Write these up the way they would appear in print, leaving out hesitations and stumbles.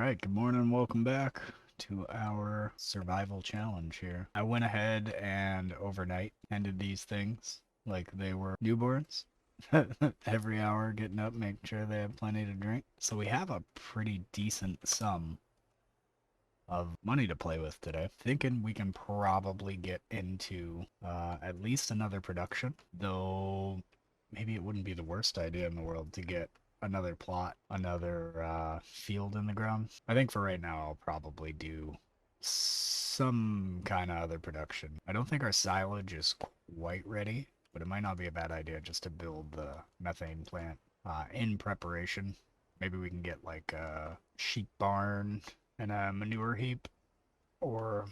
Alright, good morning and welcome back to our survival challenge here. I went ahead and overnight ended these things like they were newborns. Every hour getting up, making sure they have plenty to drink. So we have a pretty decent sum of money to play with today. Thinking we can probably get into at least another production, though maybe it wouldn't be the worst idea in the world to get another plot, another field in the ground. I think for right now I'll probably do some kind of other production. I don't think our silage is quite ready, but it might not be a bad idea just to build the methane plant in preparation. Maybe we can get like a sheep barn and a manure heap or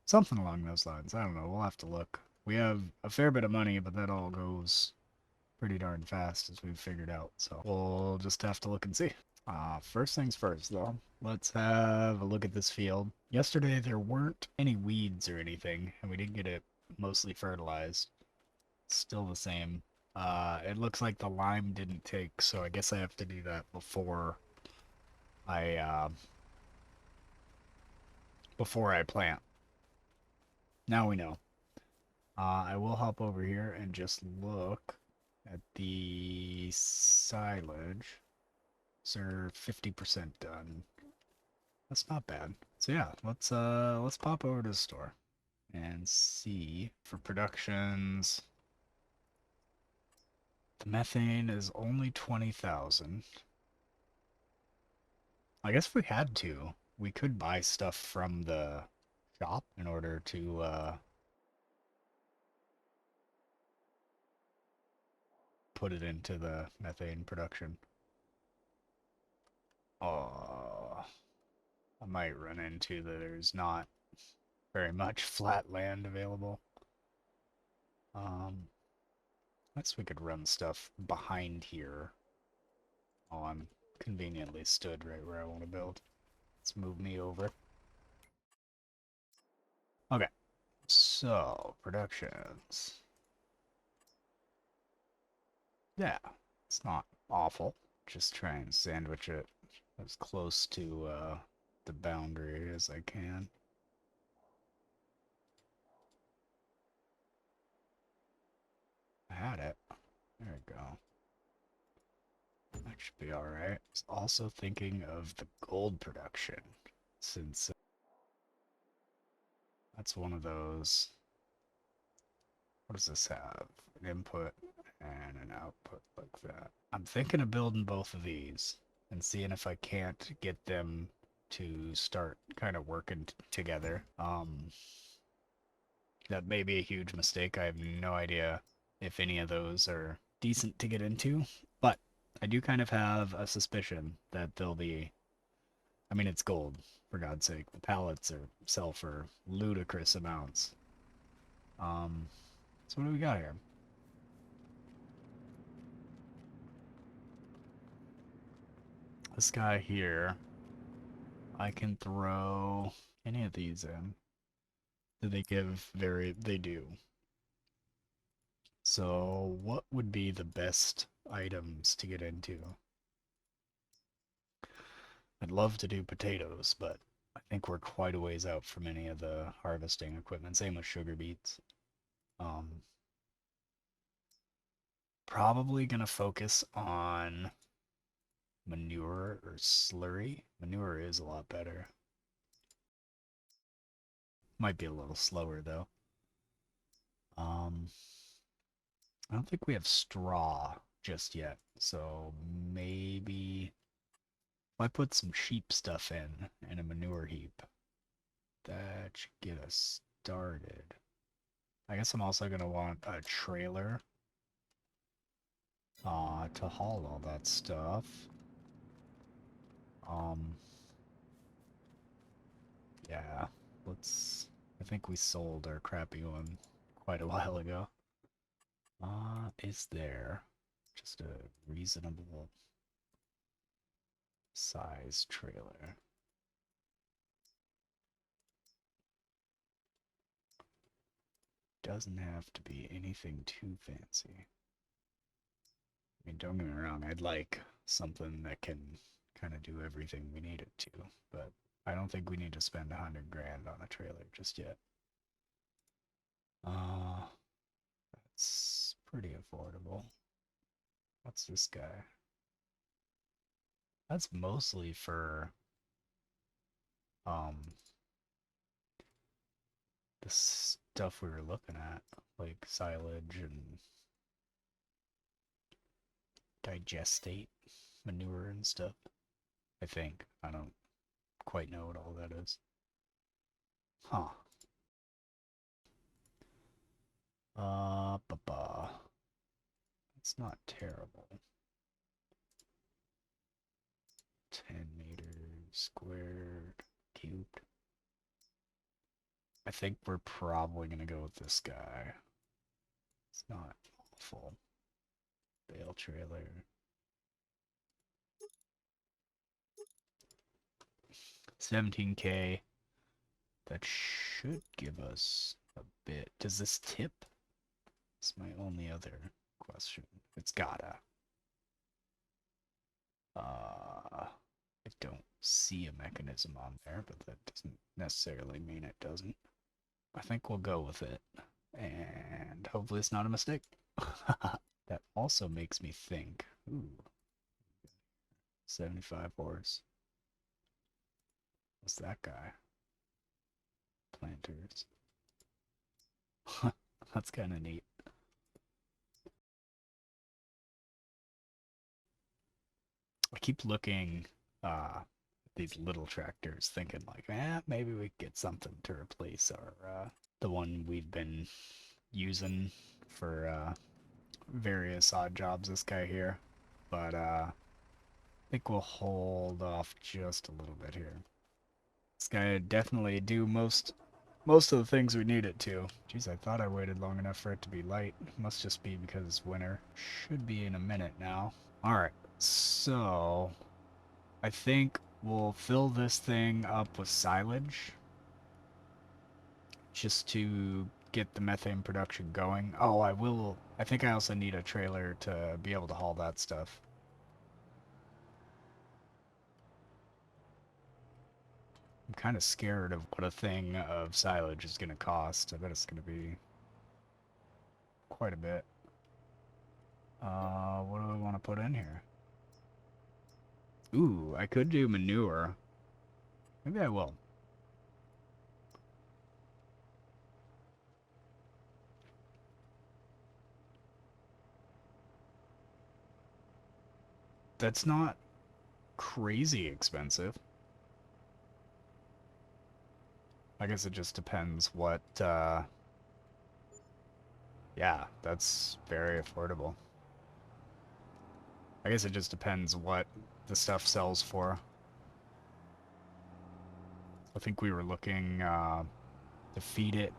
something along those lines. I don't know. We'll have to look. We have a fair bit of money, but that all goes pretty darn fast as we've figured out. So we'll just have to look and see. First things first, though. Let's have a look at this field. Yesterday there weren't any weeds or anything, and we did get it mostly fertilized. Still the same. It looks like the lime didn't take, so I guess I have to do that I before I plant. Now we know. I will hop over here and just look at the silage. So 50% done. That's not bad. So yeah, let's pop over to the store and see for productions. The methane is only 20,000. I guess if we had to, we could buy stuff from the shop in order to put it into the methane production. Oh, I might run into that there's not very much flat land available. I guess we could run stuff behind here while I'm conveniently stood right where I want to build. Let's move me over. Okay, so productions. Yeah, it's not awful. Just try and sandwich it as close to the boundary as I can. I had it. There we go. That should be alright. I was also thinking of the gold production, since that's one of those. What does this have? An input and an output like that. I'm thinking of building both of these and seeing if I can't get them to start kind of working together. That may be a huge mistake. I have no idea if any of those are decent to get into, but I do kind of have a suspicion that they'll be. I mean, it's gold, for God's sake. The pallets are sell for ludicrous amounts. So what do we got here? This guy here, I can throw any of these in. Do they give very, they do. So what would be the best items to get into? I'd love to do potatoes, but I think we're quite a ways out from any of the harvesting equipment. Same with sugar beets. Um, Probably gonna focus on manure or slurry. Manure is a lot better. Might be a little slower though. Um, I don't think we have straw just yet, so maybe if I put some sheep stuff in a manure heap, that should get us started. I guess I'm also gonna want a trailer to haul all that stuff. Um, yeah, let's. I think we sold our crappy one quite a while ago. Is there just a reasonable size trailer? Doesn't have to be anything too fancy. I mean, don't get me wrong, I'd like something that can kind of do everything we need it to, but I don't think we need to spend 100 grand on a trailer just yet. That's pretty affordable. What's this guy? That's mostly for um the stuff we were looking at, like silage and digestate, manure and stuff. I think. I don't quite know what all that is. Huh. Ba-ba. It's not terrible. 10 meters squared, cubed. I think we're probably gonna go with this guy. It's not awful. Bale trailer. 17K. That should give us a bit. Does this tip? That's my only other question. It's gotta. I don't see a mechanism on there, but that doesn't necessarily mean it doesn't. I think we'll go with it. And hopefully it's not a mistake. That also makes me think. Ooh, 75 horse. What's that guy? Planters. That's kind of neat. I keep looking these little tractors, thinking like, maybe we could get something to replace our the one we've been using for various odd jobs. This guy here, but I think we'll hold off just a little bit here. This guy would definitely do most of the things we need it to. Jeez, I thought I waited long enough for it to be light. Must just be because it's winter. Should be in a minute now. Alright, so I think we'll fill this thing up with silage just to get the methane production going. Oh, I think I also need a trailer to be able to haul that stuff. I'm kind of scared of what a thing of silage is going to cost. I bet it's going to be quite a bit. What do I want to put in here? Ooh, I could do manure. Maybe I will. That's not crazy expensive. I guess it just depends what, yeah, that's very affordable. I guess it just depends what the stuff sells for. I think we were looking, to feed it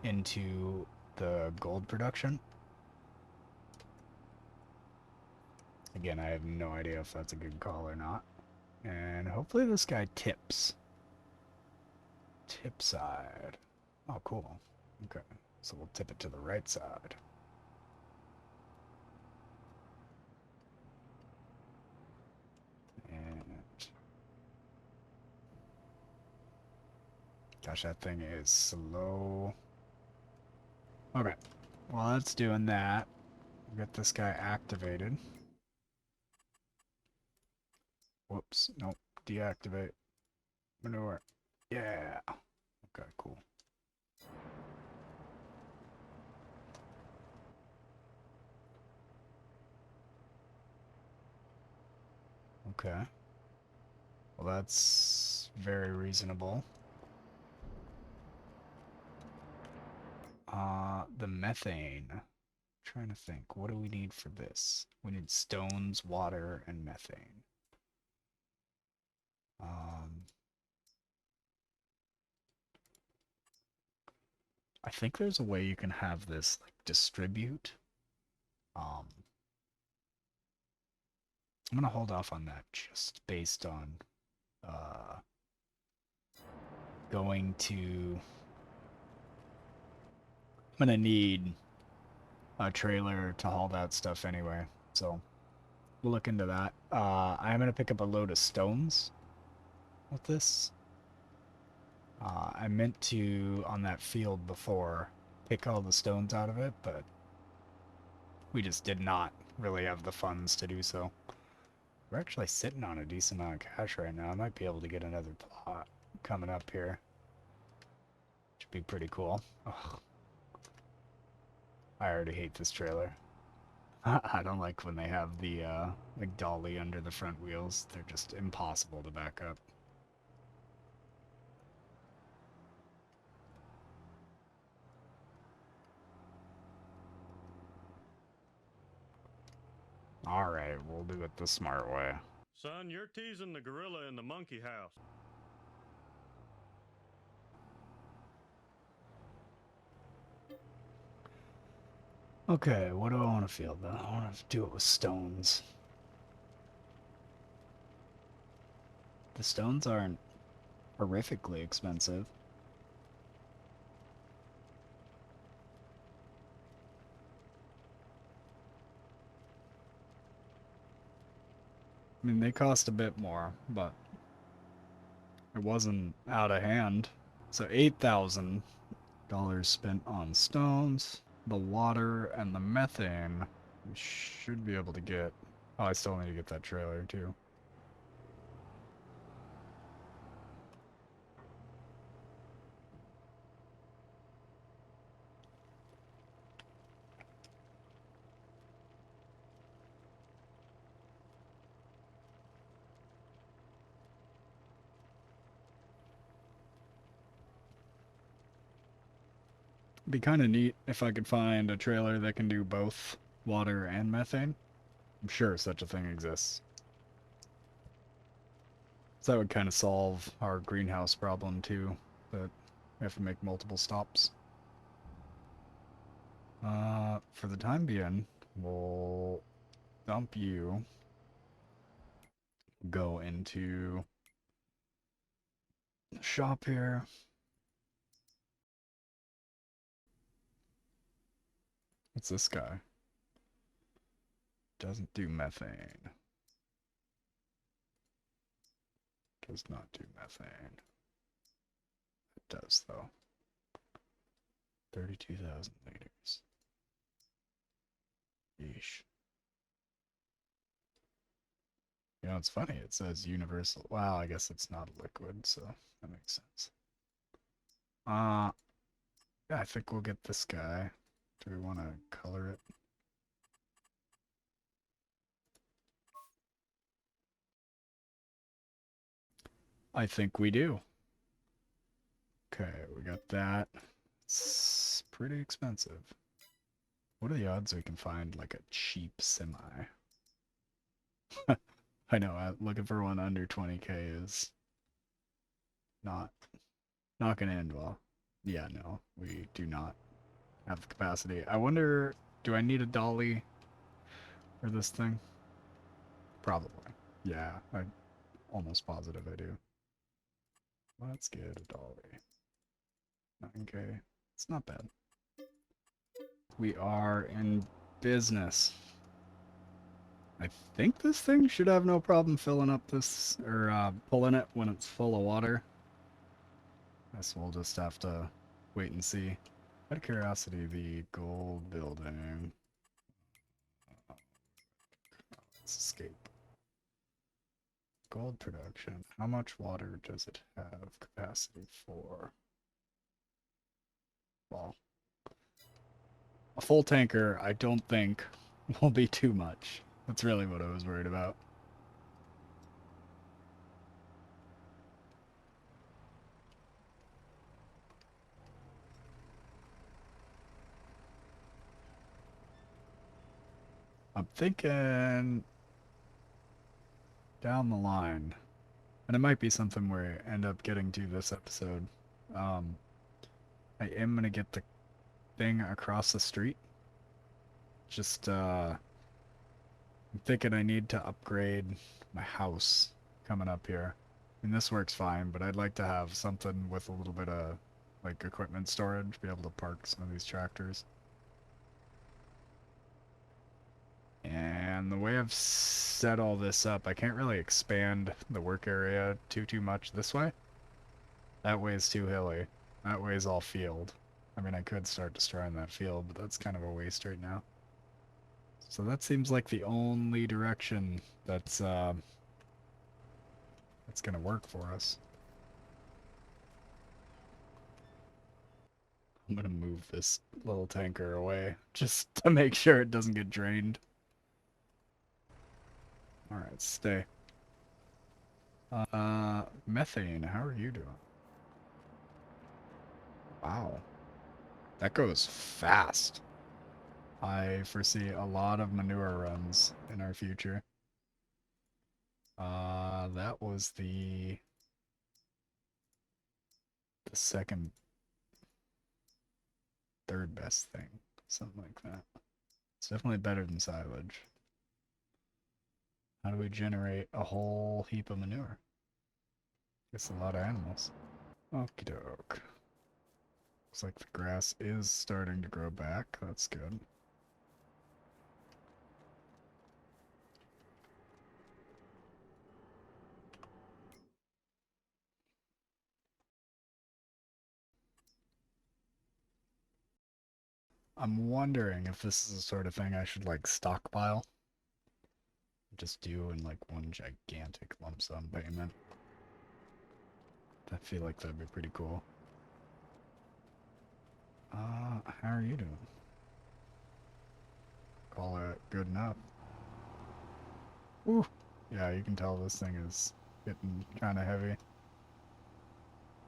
into the gold production. Again, I have no idea if that's a good call or not. And hopefully this guy tips. Tip side. Oh, cool. Okay. So we'll tip it to the right side. And gosh, that thing is slow. Okay. Well, that's doing that. Get this guy activated. Whoops. Nope. Deactivate. Manure. Yeah. Okay, cool. Okay. Well, that's very reasonable. The methane. I'm trying to think. What do we need for this? We need stones, water, and methane. Um, I think there's a way you can have this like distribute. Um, I'm gonna hold off on that just based on uh going to. I'm gonna need a trailer to haul that stuff anyway, so we'll look into that. I'm gonna pick up a load of stones with this. I meant to, on that field before, pick all the stones out of it, but we just did not really have the funds to do so. We're actually sitting on a decent amount of cash right now. I might be able to get another plot coming up here. Should be pretty cool. Ugh, I already hate this trailer. I don't like when they have the like dolly under the front wheels. They're just impossible to back up. Alright, we'll do it the smart way. Son, you're teasing the gorilla in the monkey house. Okay, what do I want to field though? I want to do it with stones. The stones aren't horrifically expensive. I mean, they cost a bit more, but it wasn't out of hand. So $8,000 spent on stones, the water, and the methane. We should be able to get... Oh, I still need to get that trailer, too. It'd be kind of neat if I could find a trailer that can do both water and methane. I'm sure such a thing exists. So that would kind of solve our greenhouse problem too, that we have to make multiple stops. For the time being, we'll dump you, go into the shop here. What's this guy? Doesn't do methane. Does not do methane. It does though. 32,000 liters. Yeesh. You know, it's funny. It says universal. Wow, I guess it's not a liquid, so that makes sense. Yeah, I think we'll get this guy. Do we want to color it? I think we do. Okay, we got that. It's pretty expensive. What are the odds we can find like a cheap semi? I know, looking for one under 20k is not gonna end well. Yeah, no, we do not have the capacity. I wonder, do I need a dolly for this thing? Probably. Yeah, I'm almost positive I do. Let's get a dolly. 9k. It's not bad. We are in business. I think this thing should have no problem filling up this, or pulling it when it's full of water. Guess we'll just have to wait and see. Out of curiosity, the gold building. Let's escape. Gold production. How much water does it have capacity for? Well, a full tanker, I don't think, will be too much. That's really what I was worried about. I'm thinking down the line, and it might be something we end up getting to this episode. Um, I am gonna get the thing across the street. Just, I'm thinking I need to upgrade my house coming up here. And this works fine, but I'd like to have something with a little bit of, like, equipment storage, be able to park some of these tractors. And And the way I've set all this up, I can't really expand the work area too much this way. That way is too hilly. That way is all field. I mean, I could start destroying that field, but that's kind of a waste right now. So that seems like the only direction that's gonna work for us. I'm gonna move this little tanker away just to make sure it doesn't get drained. Alright, stay. Methane, how are you doing? Wow. That goes fast. I foresee a lot of manure runs in our future. That was the second, third best thing. Something like that. It's definitely better than silage. How do we generate a whole heap of manure? It's a lot of animals. Okie doke. Looks like the grass is starting to grow back. That's good. I'm wondering if this is the sort of thing I should like stockpile. Just do in like one gigantic lump sum payment. I feel like that'd be pretty cool. How are you doing? Call it good enough. Ooh. Yeah, you can tell this thing is getting kind of heavy.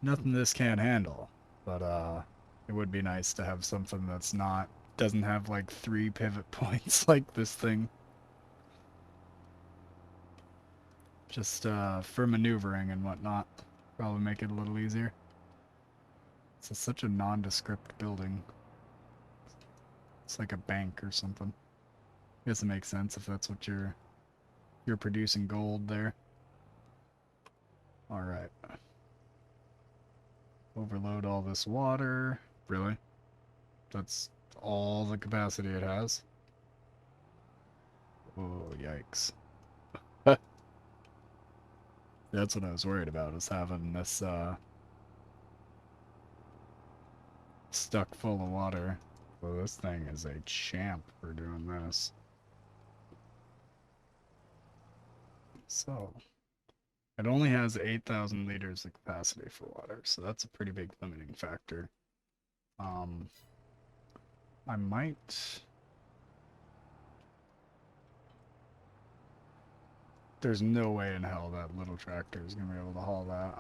Nothing this can't handle, but it would be nice to have something that's not, doesn't have like 3 pivot points like this thing. Just for maneuvering and whatnot. Probably make it a little easier. It's such a nondescript building. It's like a bank or something. I guess it makes sense if that's what you're producing gold there. All right. Overload all this water. Really? That's all the capacity it has? Oh, yikes. That's what I was worried about, is having this stuck full of water. So this thing is a champ for doing this. So, it only has 8,000 liters of capacity for water, so that's a pretty big limiting factor. Um, I might... There's no way in hell that little tractor is going to be able to haul that.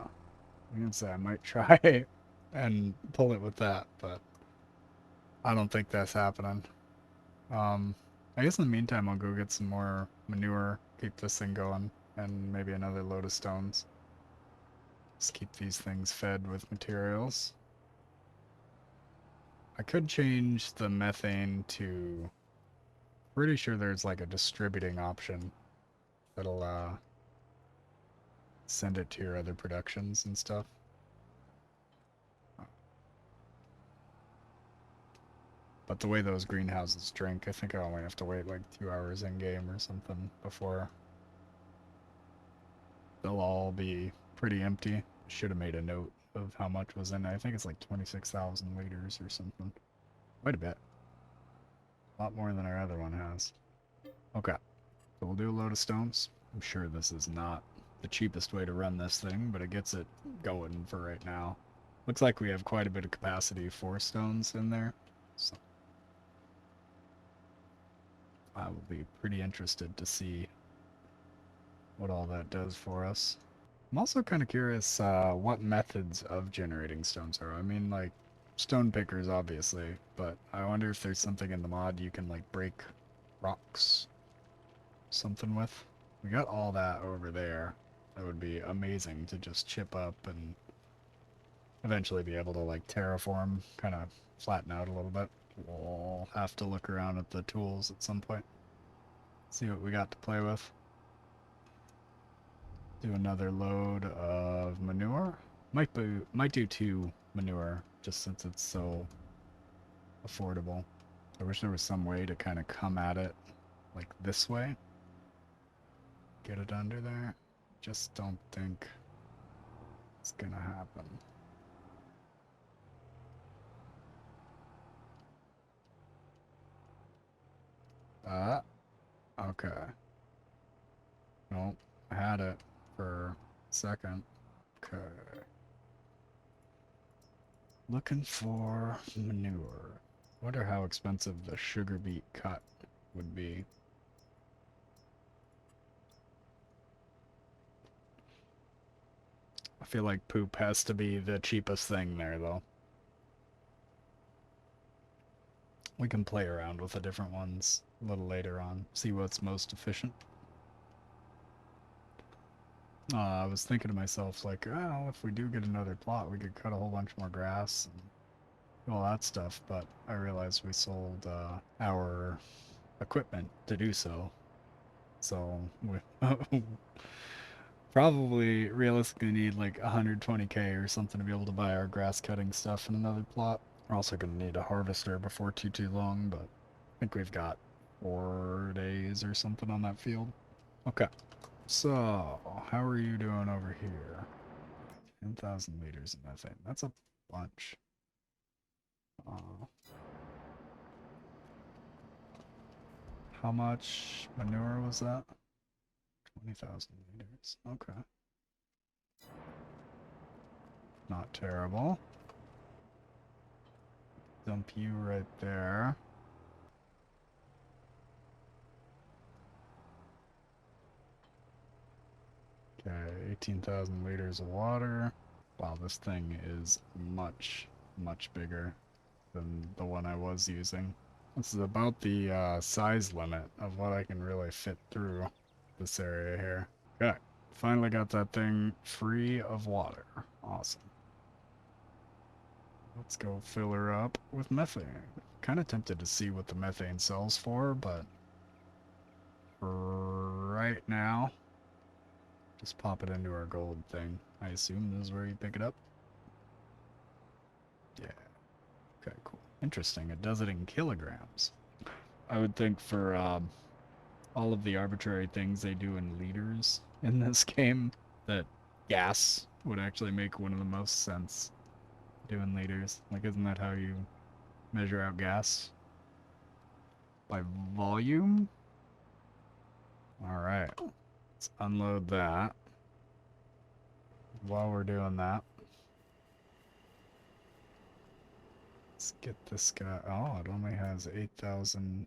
I'm going to say I might try and pull it with that, but I don't think that's happening. I guess in the meantime, I'll go get some more manure, keep this thing going, and maybe another load of stones. Just keep these things fed with materials. I could change the methane to... Pretty sure there's like a distributing option that'll send it to your other productions and stuff. But the way those greenhouses drink, I think I only have to wait like 2 hours in game or something before they'll all be pretty empty. Should have made a note of how much was in it. I think it's like 26,000 liters or something. Quite a bit. A lot more than our other one has. Okay, so we'll do a load of stones. I'm sure this is not the cheapest way to run this thing, but it gets it going for right now. Looks like we have quite a bit of capacity for stones in there. So I will be pretty interested to see what all that does for us. I'm also kind of curious what methods of generating stones are. I mean, like, stone pickers, obviously, but I wonder if there's something in the mod you can, like, break rocks something with. We got all that over there. That would be amazing to just chip up and eventually be able to, like, terraform, kind of flatten out a little bit. We'll have to look around at the tools at some point. See what we got to play with. Do another load of manure. Might do 2 manure, just since it's so affordable. I wish there was some way to kind of come at it like this way. get it under there. Just don't think it's gonna happen. Okay. Nope. I had it for a second. Okay. Looking for manure. Wonder how expensive the sugar beet cut would be. I feel like poop has to be the cheapest thing there, though. We can play around with the different ones a little later on, see what's most efficient. I was thinking to myself, like, oh, if we do get another plot, we could cut a whole bunch more grass and all that stuff, but I realized we sold our equipment to do so. So we probably realistically need like 120k or something to be able to buy our grass cutting stuff in another plot. We're also going to need a harvester before too long, but I think we've got 4 days or something on that field. Okay. So, how are you doing over here? 10,000 liters of methane. That's a bunch. Uh, how much manure was that? 20,000 liters. Okay. Not terrible. Dump you right there. Okay, 18,000 liters of water. Wow, this thing is much bigger than the one I was using. This is about the size limit of what I can really fit through this area here. Okay, finally got that thing free of water. Awesome. Let's go fill her up with methane. Kind of tempted to see what the methane sells for, but for right now, just pop it into our gold thing. I assume this is where you pick it up. Yeah. Okay, cool. Interesting. It does it in kilograms. I would think for all of the arbitrary things they do in liters in this game, that gas would actually make one of the most sense doing liters. Like, isn't that how you measure out gas? By volume? Alright. Let's unload that. While we're doing that, let's get this guy. Oh, it only has 8,000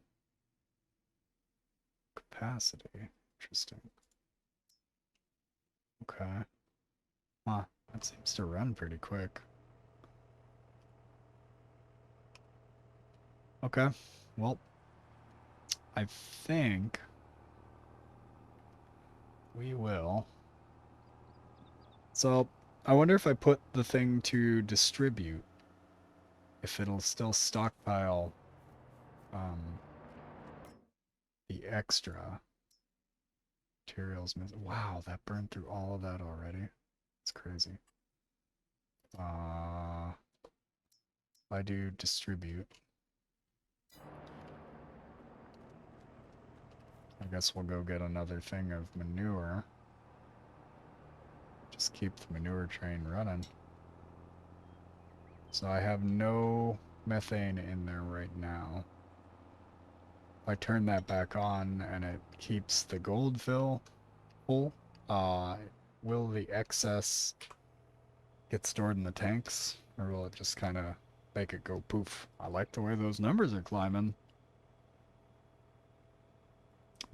capacity. Interesting. Okay. Huh. That seems to run pretty quick. Okay. Well, I think we will. So, I wonder if I put the thing to distribute, if it'll still stockpile um, the extra materials. Wow, that burned through all of that already. It's crazy. If I do distribute, I guess we'll go get another thing of manure. Just keep the manure train running. So I have no methane in there right now. If I turn that back on and it keeps the gold full, uh, will the excess get stored in the tanks? Or will it just kind of make it go poof? I like the way those numbers are climbing.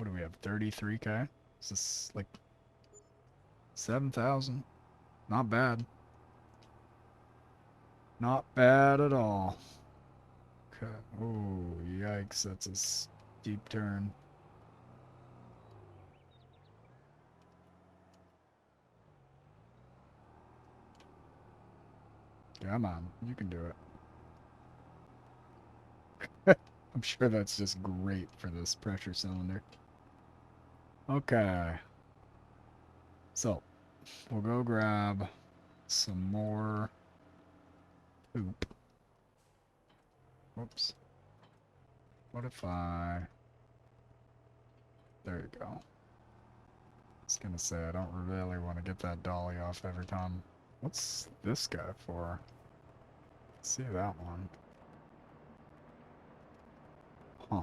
What do we have, 33k? Is this like 7,000? Not bad. Not bad at all. Okay. Oh, yikes, that's a steep turn. Come on, you can do it. I'm sure that's just great for this pressure cylinder. Okay. So, we'll go grab some more poop. Whoops. What if I... There you go. was gonna say, I don't really want to get that dolly off every time. What's this guy for? See that one. Huh.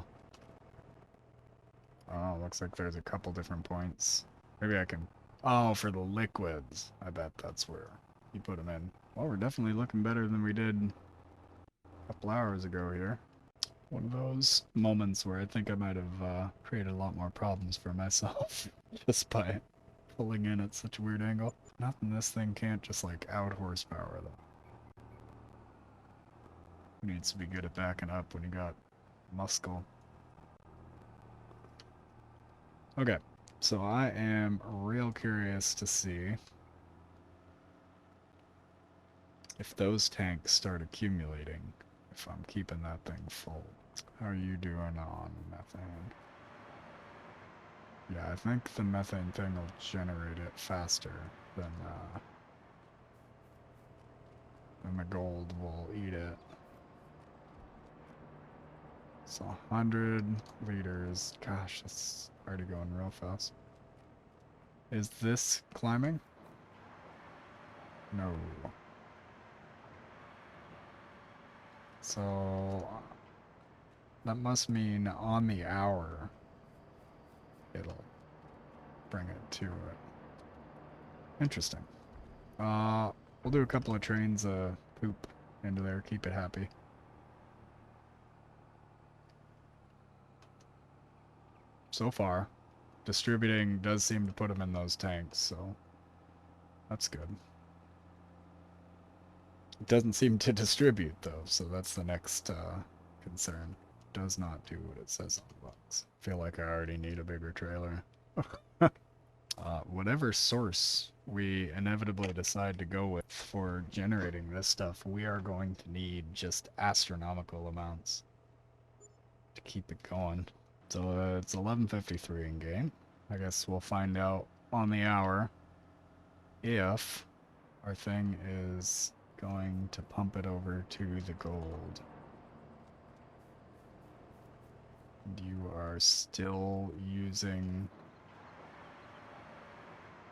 Oh, looks like there's a couple different points. Maybe I can... Oh, for the liquids. I bet that's where you put them in. Well, we're definitely looking better than we did a couple hours ago here. One of those moments where I think I might have created a lot more problems for myself just by pulling in at such a weird angle. Nothing this thing can't just like out horsepower though. Who needs to be good at backing up when you got muscle? Okay, so I am real curious to see if those tanks start accumulating, if I'm keeping that thing full. How are you doing on methane? Yeah, I think the methane thing will generate it faster than the gold will eat it. So 100 liters. Gosh, that's already going real fast. Is this climbing? No. So that must mean on the hour it'll bring it to it. Interesting. We'll do a couple of trains poop into there, keep it happy. So far, distributing does seem to put them in those tanks, so that's good. It doesn't seem to distribute though, so that's the next concern. Does not do what it says on the box. Feel like I already need a bigger trailer. Whatever source we inevitably decide to go with for generating this stuff, we are going to need just astronomical amounts to keep it going. So it's 11:53 in game. I guess we'll find out on the hour if our thing is going to pump it over to the gold. You are still using...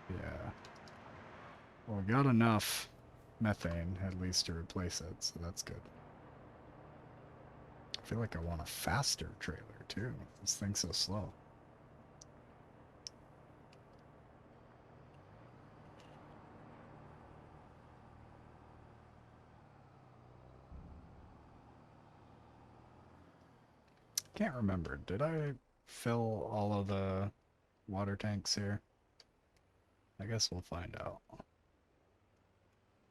Yeah. Well, we got enough methane, at least, to replace it, so that's good. I feel like I want a faster trailer, too. This thing's so slow. Can't remember. Did I fill all of the water tanks here? I guess we'll find out. I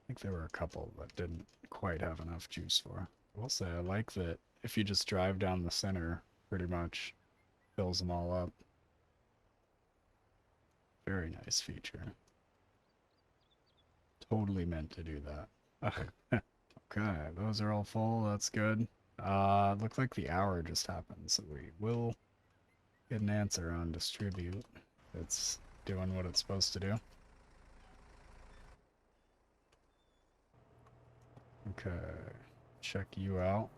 think there were a couple that didn't quite have enough juice for. I will say I like that if you just drive down the center, pretty much fills them all up. Very nice feature. Totally meant to do that. Okay, those are all full. That's good. Looks like the hour just happened, so we will get an answer on distribute. It's doing what it's supposed to do. Okay, check you out.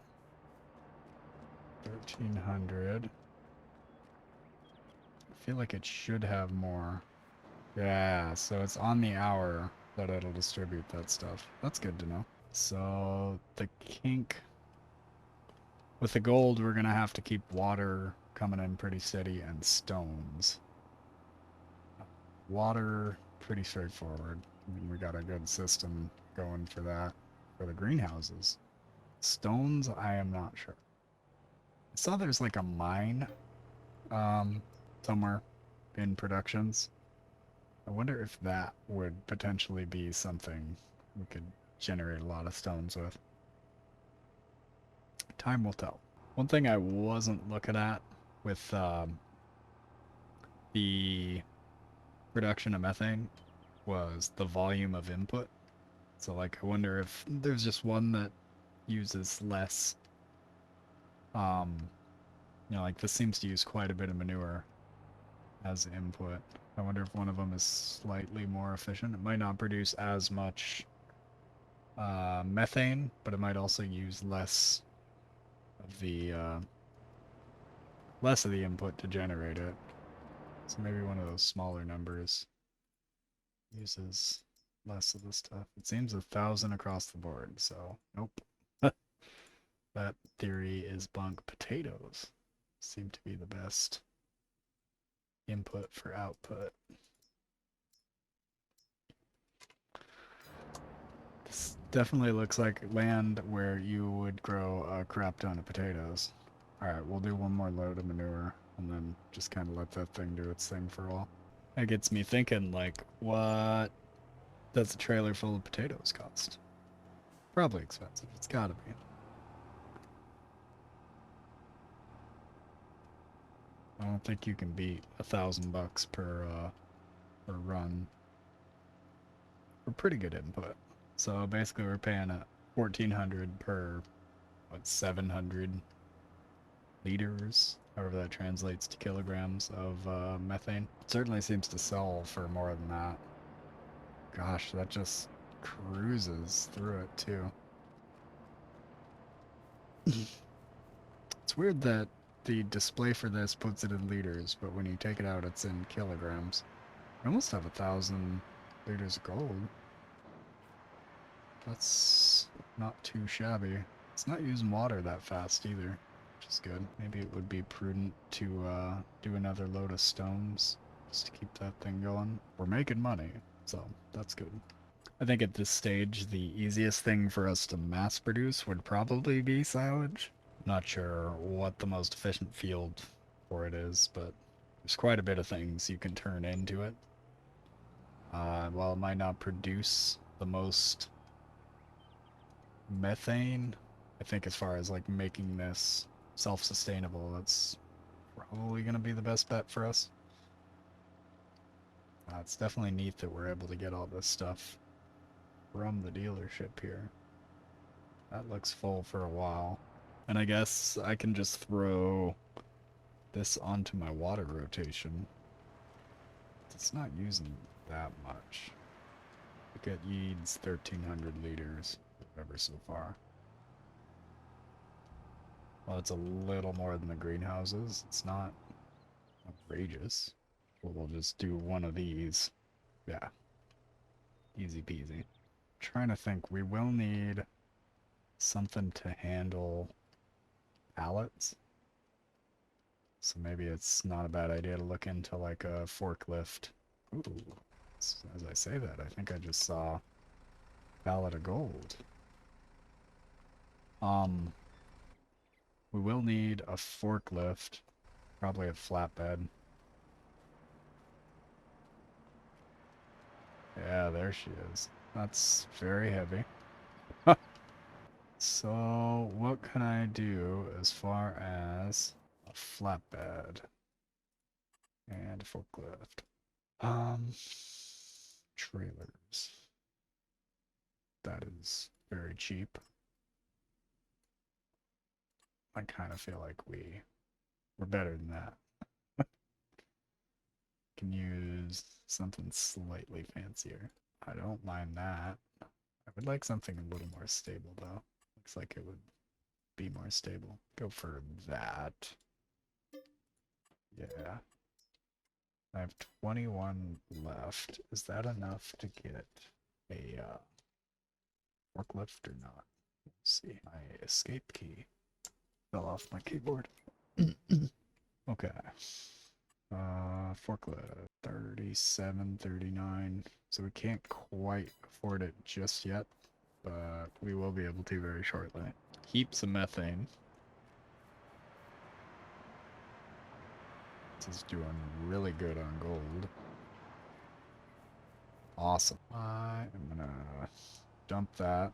1300. I feel like it should have more. Yeah, so it's on the hour that it'll distribute that stuff. That's good to know. So the kink with the gold, we're gonna have to keep water coming in pretty steady and stones. Water, pretty straightforward. I mean, we got a good system going for that. For the greenhouses. Stones, I am not sure. I saw there's like a mine somewhere in productions. I wonder if that would potentially be something we could generate a lot of stones with. Time will tell. One thing I wasn't looking at with the production of methane was the volume of input. So like I wonder if there's just one that uses less like this seems to use quite a bit of manure as input. I wonder if one of them is slightly more efficient. It might not produce as much methane, but it might also use less of the input to generate it. So maybe one of those smaller numbers uses less of the stuff. It seems 1,000 across the board, so nope. That theory is bunk. Potatoes seem to be the best input for output. This definitely looks like land where you would grow a crap ton of potatoes. Alright, we'll do one more load of manure and then just kind of let that thing do its thing for a while. That gets me thinking, like, what does a trailer full of potatoes cost? Probably expensive. It's gotta be. I don't think you can beat $1,000 per run for pretty good input. So basically, we're paying a 1,400 per 700 liters, however that translates to kilograms of methane. It certainly seems to sell for more than that. Gosh, that just cruises through it too. It's weird that the display for this puts it in liters, but when you take it out, it's in kilograms. We almost have 1,000 liters of gold. That's not too shabby. It's not using water that fast either, which is good. Maybe it would be prudent to do another load of stones just to keep that thing going. We're making money, so that's good. I think at this stage, the easiest thing for us to mass produce would probably be silage. Not sure what the most efficient field for it is, but there's quite a bit of things you can turn into it. While it might not produce the most methane, I think as far as like making this self-sustainable, that's probably going to be the best bet for us. It's definitely neat that we're able to get all this stuff from the dealership here. That looks full for a while. And I guess I can just throw this onto my water rotation. It's not using that much. Look at Yeed's 1,300 liters, whatever so far. Well, it's a little more than the greenhouses. It's not outrageous. We'll just do one of these. Yeah. Easy peasy. Trying to think. We will need something to handle pallets. So maybe it's not a bad idea to look into like a forklift. Ooh. As I say that, I think I just saw a pallet of gold. We will need a forklift. Probably a flatbed. Yeah, there she is. That's very heavy. So, what can I do as far as a flatbed and a forklift? Trailers. That is very cheap. I kind of feel like we're better than that. Can use something slightly fancier. I don't mind that. I would like something a little more stable though. Looks like it would be more stable. Go for that. Yeah. I have 21 left. Is that enough to get a forklift or not? Let's see. My escape key fell off my keyboard. Okay. Forklift 37, 39. So we can't quite afford it just yet, but we will be able to very shortly. Heaps of methane. This is doing really good on gold. Awesome. I am gonna dump that.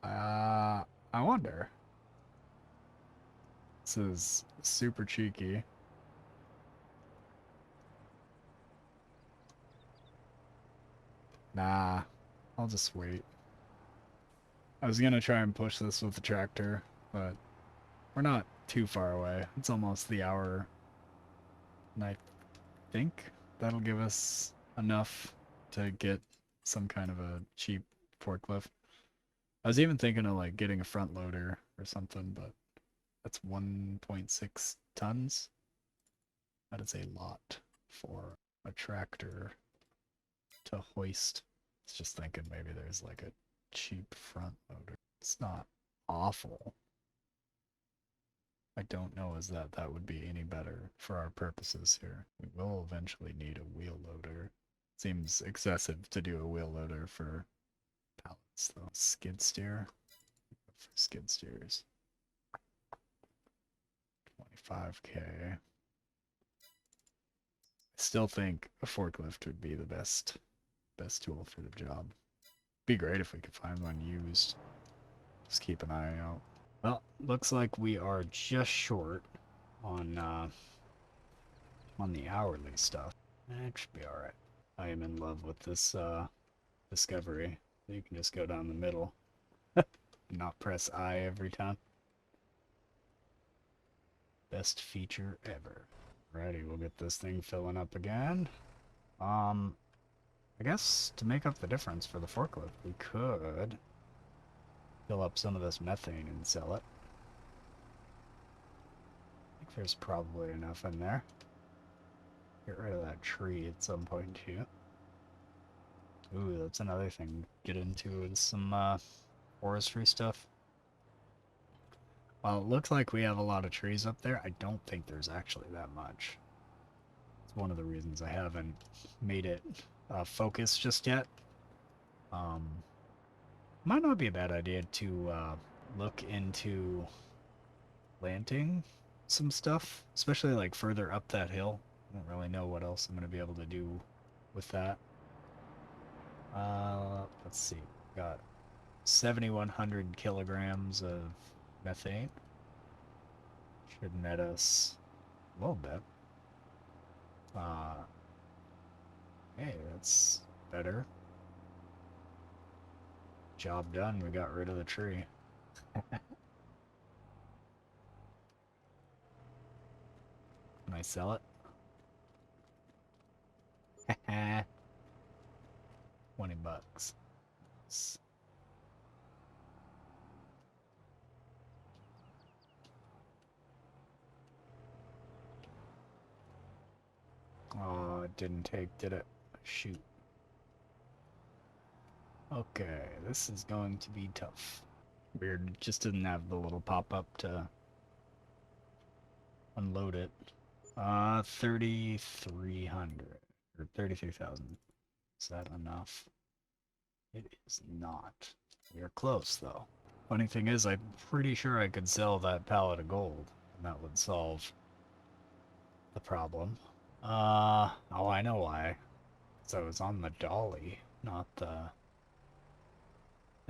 I wonder. This is super cheeky. Nah, I'll just wait. I was gonna try and push this with the tractor, but we're not too far away. It's almost the hour, and I think that'll give us enough to get some kind of a cheap forklift. I was even thinking of like getting a front loader or something, but that's 1.6 tons. That is a lot for a tractor to hoist. I was just thinking maybe there's like a cheap front loader. It's not awful. I don't know as that would be any better for our purposes here. We will eventually need a wheel loader. Seems excessive to do a wheel loader for pallets though. Skid steer for skid steers. 25k. I still think a forklift would be the best tool for the job. Be great if we could find one used. Just keep an eye out. Well, looks like we are just short on the hourly stuff. That should be alright. I am in love with this discovery. You can just go down the middle. Not press I every time. Best feature ever. Alrighty, we'll get this thing filling up again. I guess to make up the difference for the forklift, we could fill up some of this methane and sell it. I think there's probably enough in there. Get rid of that tree at some point too. Ooh, that's another thing to get into is some forestry stuff. Well, it looks like we have a lot of trees up there. I don't think there's actually that much. It's one of the reasons I haven't made it focus just yet. Might not be a bad idea to look into planting some stuff, especially like further up that hill. I don't really know what else I'm going to be able to do with that. Let's see. Got 7,100 kilograms of methane. Should net us a little bit. Hey, that's better. Job done. We got rid of the tree. Can I sell it? 20 bucks. Oh, it didn't take, did it? Shoot. Okay, this is going to be tough. Weird, just didn't have the little pop-up to unload it. 3,300 or 33,000. Is that enough? It is not. We are close though. Funny thing is, I'm pretty sure I could sell that pallet of gold, and that would solve the problem. Oh, I know why. So it's on the dolly, not the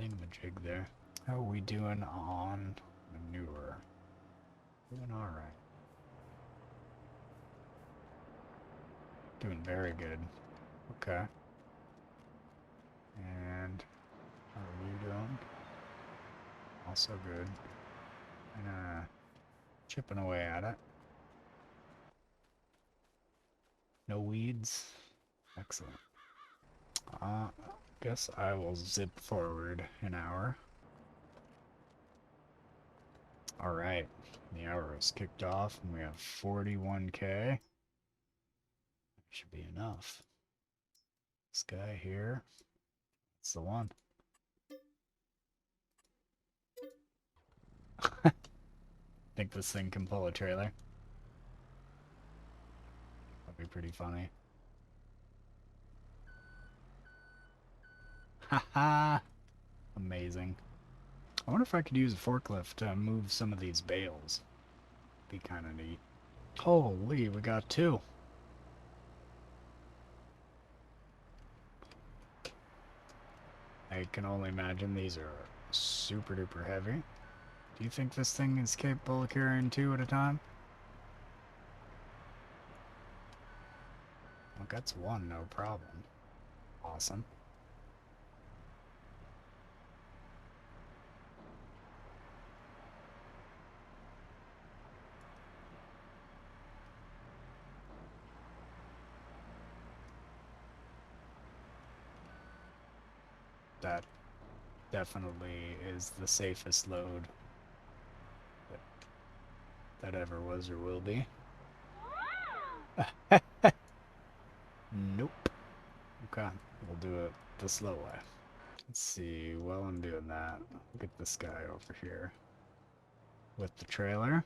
thingamajig there. How are we doing on manure? Doing alright. Doing very good. Okay. And how are you doing? Also good. And chipping away at it. No weeds. Excellent. Guess I will zip forward an hour. Alright. The hour is kicked off and we have 41k. Should be enough. This guy here. That's the one. Think this thing can pull a trailer? That'd be pretty funny. Haha! Amazing. I wonder if I could use a forklift to move some of these bales. Be kind of neat. Holy, we got two. I can only imagine these are super duper heavy. Do you think this thing is capable of carrying two at a time? Well, that's one, no problem. Awesome. That definitely is the safest load that ever was or will be. Nope. Okay, we'll do it the slow way. Let's see, while I'm doing that, I'll get this guy over here with the trailer.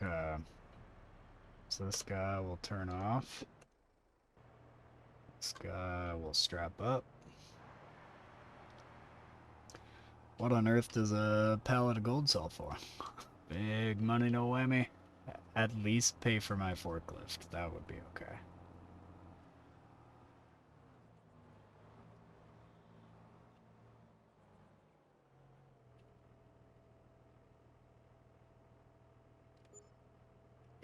Okay, so this guy will turn off. This guy will strap up. What on earth does a pallet of gold sell for? Big money, no whammy. At least pay for my forklift. That would be okay.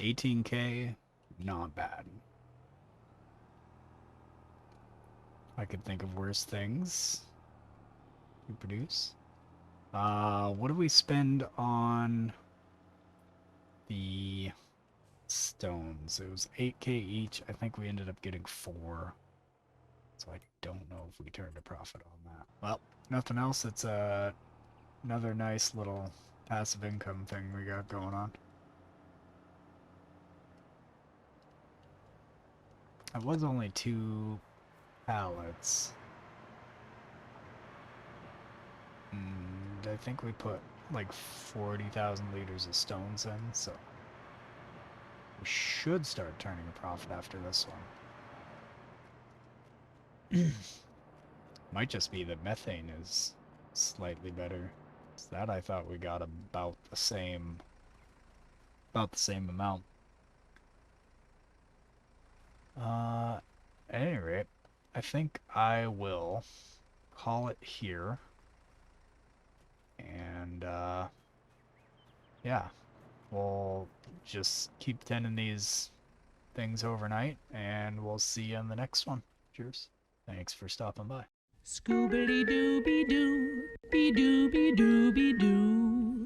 $18K, not bad. I could think of worse things to produce. What do we spend on the stones? It was 8K each. I think we ended up getting 4. So I don't know if we turned a profit on that. Well, nothing else. It's another nice little passive income thing we got going on. It was only 2 pallets. And I think we put like 40,000 liters of stones in, so we should start turning a profit after this one. Might just be that methane is slightly better. So that I thought we got about the same amount. At any rate, I think I will call it here. And, yeah, we'll just keep tending these things overnight, and we'll see you in the next one. Cheers. Thanks for stopping by. Scoobity dooby doo, be dooby dooby doo.